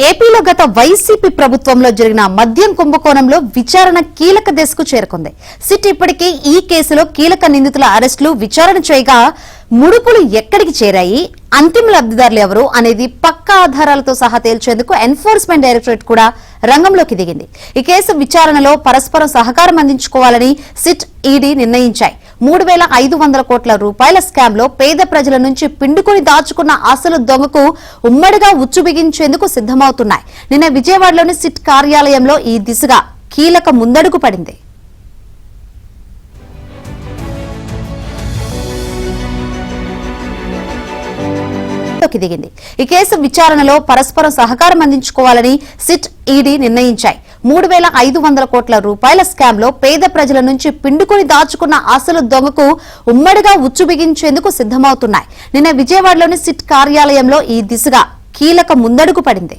ఏపీలో గత వైసీపీ ప్రభుత్వంలో జరిగిన మద్యం కుంభకోణంలో విచారణ కీలక దశకు చేరుకుంది. సిట్ ఇప్పటికే ఈ కేసులో కీలక నిందితుల అరెస్టులు విచారణ చేయగా ముడుపులు ఎక్కడికి చేరాయి, అంతిమ లబ్ధిదారులు ఎవరు అనేది పక్కా ఆధారాలతో సహా తేల్చేందుకు ఎన్ఫోర్స్మెంట్ డైరెక్టరేట్ కూడా రంగంలోకి దిగింది. ఈ కేసు విచారణలో పరస్పరం సహకారం అందించుకోవాలని సిట్, ఈడీ నిర్ణయించాయి. 3,500 కోట్ల రూపాయల స్కామ్ లో పేద ప్రజల నుంచి పిండుకుని దాచుకున్న అసలు దొంగకు ఉమ్మడిగా ఉచ్చు బిగించేందుకు సిద్దమవుతున్నాయి. నిన్న విజయవాడలోని సిట్ కార్యాలయంలో ఈ దిశగా కీలక ముందడుగు పడింది. దిగింది. ఈ కేసు విచారణలో పరస్పరం సహకారం అందించుకోవాలని సిట్, ఈడీ నిర్ణయించాయి. 3,500 కోట్ల రూపాయల స్కామ్ లో పేద ప్రజల నుంచి పిండుకుని దాచుకున్న అసలు దొంగకు ఉమ్మడిగా ఉచ్చు బిగించేందుకు సిద్దమవుతున్నాయి. నిన్న విజయవాడలోని సిట్ కార్యాలయంలో ఈ దిశగా కీలక ముందడుగు పడింది.